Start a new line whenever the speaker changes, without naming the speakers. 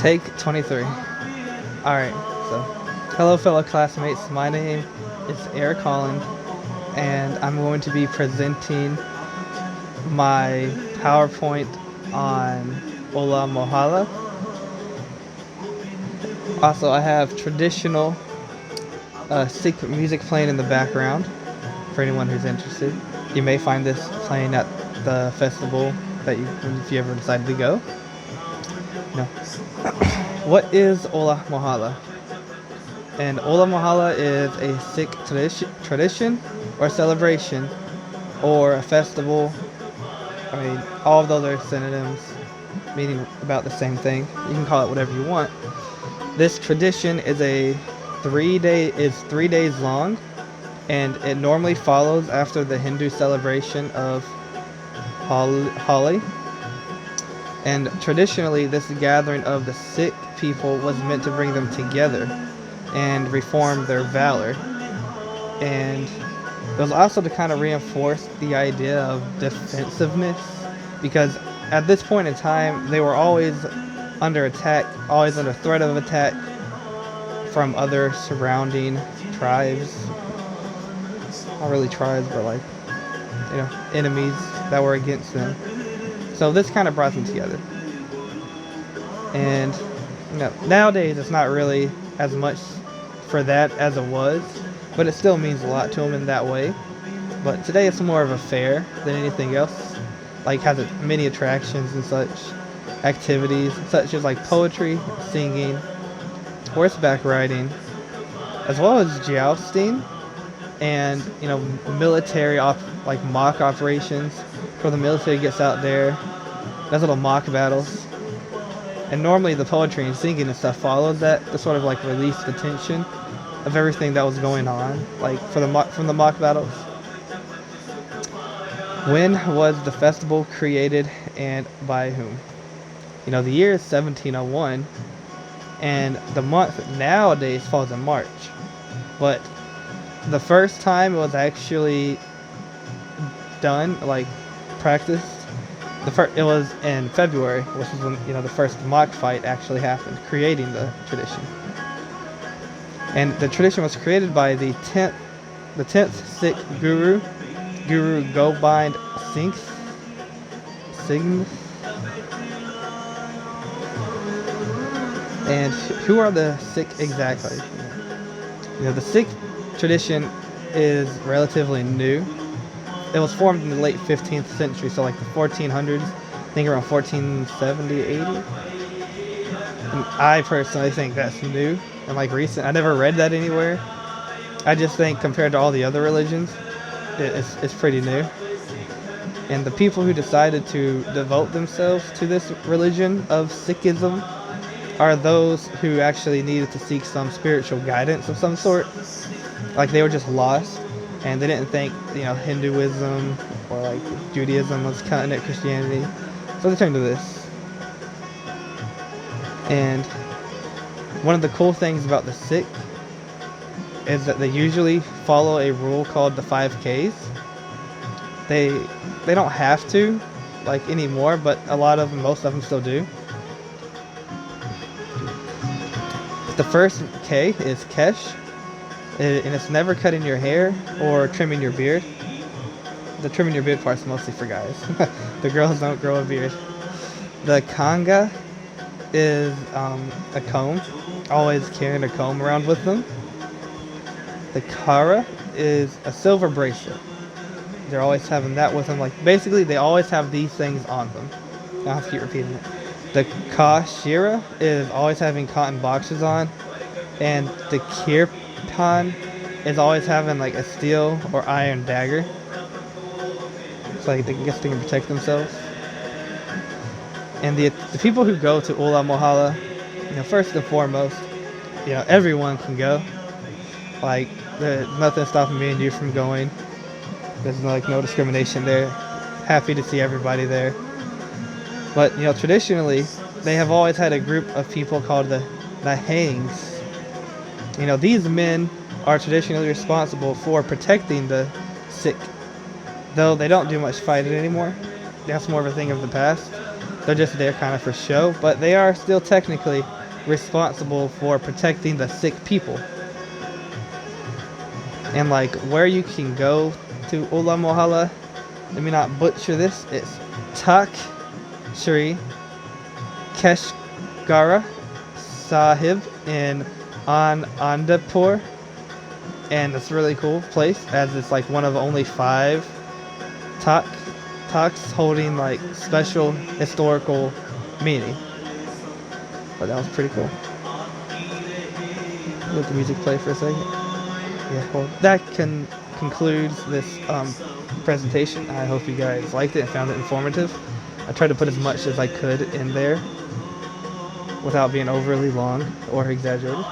Take 23. Alright, so hello, fellow classmates. My name is Eric Holland, and I'm going to be presenting my PowerPoint on Ola Mohala. Also, I have traditional Sikh music playing in the background for anyone who's interested. You may find this playing at the festival that if you ever decided to go. No. What is Ola Mohala? And Ola Mohala is a Sikh tradition or celebration or a festival. I mean, all of those are synonyms, meaning about the same thing. You can call it whatever you want. This tradition is 3 days long, and it normally follows after the Hindu celebration of Holi. And traditionally, this gathering of the Sikh people was meant to bring them together and reform their valor. And it was also to kind of reinforce the idea of defensiveness, because at this point in time, they were always under attack, always under threat of attack from other surrounding tribes. Not really tribes, but enemies that were against them. So this kind of brought them together. And nowadays it's not really as much for that as it was, but it still means a lot to them in that way. But today it's more of a fair than anything else. Has many attractions and such activities, such as poetry, singing, horseback riding, as well as jousting, and military mock operations where the military gets out there, does little mock battles. And normally the poetry and singing and stuff follows that to sort of release the tension of everything that was going on, from the mock battles. When was the festival created and by whom? The year is 1701, and the month nowadays falls in March. But the first time it was actually done, practiced, it was in February, which is when the first mock fight actually happened, creating the tradition. And the tradition was created by the 10th Sikh Guru Gobind Singh. And who are the Sikh exactly? The Sikh tradition is relatively new. It was formed in the late 15th century, so the 1400s, I think around 1470, 80. And I personally think that's new and recent. I never read that anywhere. I just think compared to all the other religions, it's pretty new. And the people who decided to devote themselves to this religion of Sikhism are those who actually needed to seek some spiritual guidance of some sort. They were just lost, and they didn't think Hinduism or Judaism was cutting it, Christianity, so they turned to this. And one of the cool things about the Sikh is that they usually follow a rule called the 5 Ks. They don't have to anymore, but most of them still do. The first K is Kesh, and it's never cutting your hair or trimming your beard. The trimming your beard part's mostly for guys. The girls don't grow a beard. The Kanga is a comb, always carrying a comb around with them. The Kara is a silver bracelet. They're always having that with them. Basically, they always have these things on them. I have to keep repeating it. The Kashira is always having cotton boxes on. And the Kirpan is always having a steel or iron dagger. It's they can protect themselves. And the people who go to Ola Mohala, first and foremost, everyone can go. There's nothing stopping me and you from going. There's no discrimination there. Happy to see everybody there. But traditionally, they have always had a group of people called the Nahangs. These men are traditionally responsible for protecting the Sikh, though they don't do much fighting anymore. That's more of a thing of the past. They're just there kind of for show, but they are still technically responsible for protecting the sick people. And like where you can go to Ola Mohala, let me not butcher this, it's Tak Shri Keshgara Sahib in Anandapur. And it's a really cool place as it's like one of only 5 talks holding like special historical meaning. But that was pretty cool. Let the music play for a second. Yeah, well, that concludes this presentation. I hope you guys liked it and found it informative. I tried to put as much as I could in there without being overly long or exaggerated.